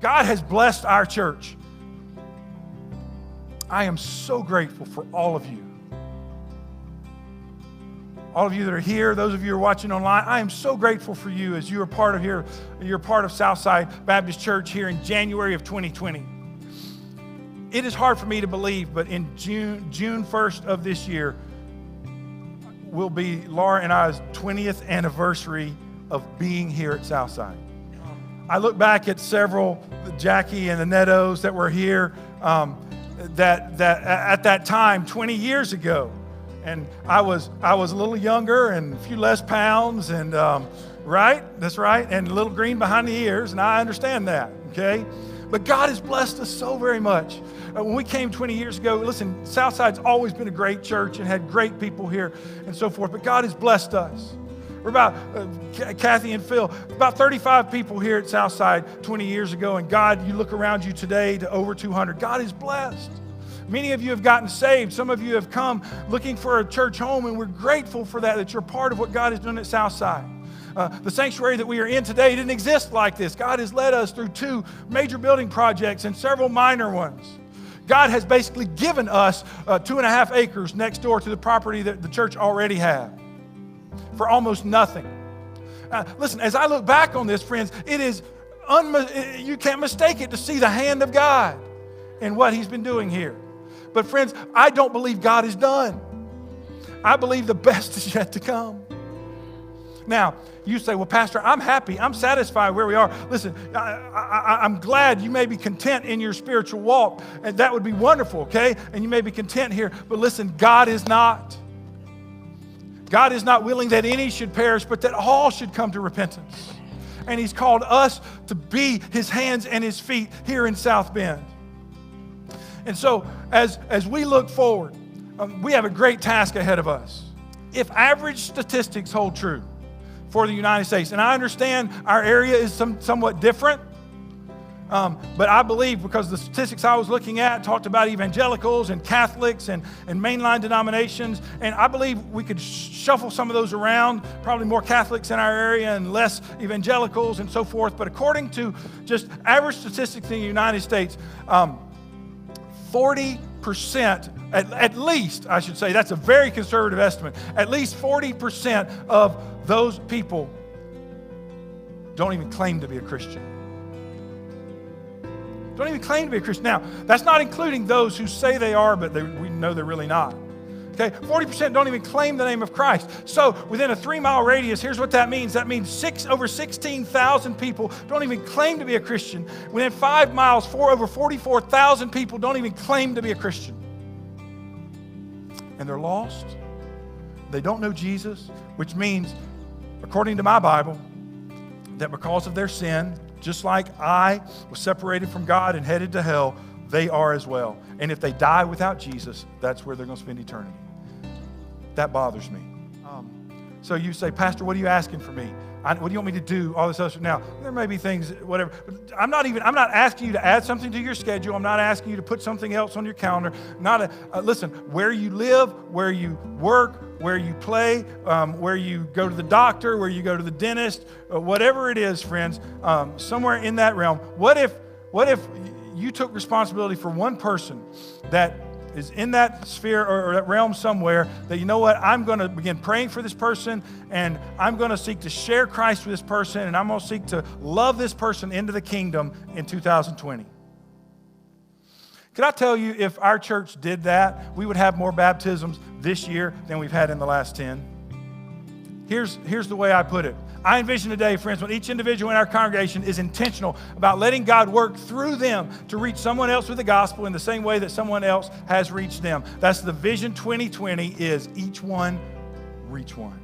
God has blessed our church. I am so grateful for all of you. All of you that are here, those of you who are watching online, I am so grateful for you as you are part of here. You're part of Southside Baptist Church here in January of 2020. It is hard for me to believe, but in June 1st of this year will be Laura and I's 20th anniversary of being here at Southside. I look back at several, Jackie and the Nettos that were here that at that time, 20 years ago. And I was a little younger and a few less pounds, and right? That's right. And a little green behind the ears, and I understand that, okay? But God has blessed us so very much. When we came 20 years ago, listen, Southside's always been a great church and had great people here and so forth, but God has blessed us. We're about, Kathy and Phil, about 35 people here at Southside 20 years ago, and God, you look around you today to over 200. God is blessed. Many of you have gotten saved. Some of you have come looking for a church home, and we're grateful for that you're part of what God is doing at Southside. The sanctuary that we are in today didn't exist like this. God has led us through 2 major building projects and several minor ones. God has basically given us 2.5 acres next door to the property that the church already had for almost nothing. Listen, as I look back on this, friends, it is you can't mistake it to see the hand of God in what He's been doing here. But friends, I don't believe God is done. I believe the best is yet to come. Now, you say, well, Pastor, I'm happy. I'm satisfied where we are. Listen, I'm glad you may be content in your spiritual walk, and that would be wonderful, okay? And you may be content here. But listen, God is not. God is not willing that any should perish, but that all should come to repentance. And He's called us to be His hands and His feet here in South Bend. And so, as we look forward, we have a great task ahead of us. If average statistics hold true for the United States, and I understand our area is somewhat different, but I believe, because the statistics I was looking at talked about evangelicals and Catholics and mainline denominations, and I believe we could shuffle some of those around, probably more Catholics in our area and less evangelicals and so forth. But according to just average statistics in the United States, 40%, at least, I should say, that's a very conservative estimate, at least 40% of those people don't even claim to be a Christian. Don't even claim to be a Christian. Now, that's not including those who say they are, but we know they're really not. Okay, 40% don't even claim the name of Christ. So within a 3-mile radius, here's what that means. That means over 16,000 people don't even claim to be a Christian. Within 5 miles, over 44,000 people don't even claim to be a Christian. And they're lost. They don't know Jesus, which means, according to my Bible, that because of their sin, just like I was separated from God and headed to hell, they are as well. And if they die without Jesus, that's where they're going to spend eternity. That bothers me. So you say, Pastor, what are you asking for me? What do you want me to do? All this other stuff. Now, there may be things, whatever. But I'm not asking you to add something to your schedule. I'm not asking you to put something else on your calendar. Listen, where you live, where you work, where you play, where you go to the doctor, where you go to the dentist, whatever it is, friends, somewhere in that realm. What if you took responsibility for one person that is in that sphere or that realm somewhere, that, you know what, I'm going to begin praying for this person, and I'm going to seek to share Christ with this person, and I'm going to seek to love this person into the kingdom in 2020. Can I tell you, if our church did that, we would have more baptisms this year than we've had in the last 10. Here's the way I put it. I envision today, friends, when each individual in our congregation is intentional about letting God work through them to reach someone else with the gospel in the same way that someone else has reached them. That's the Vision 2020, is each one reach one.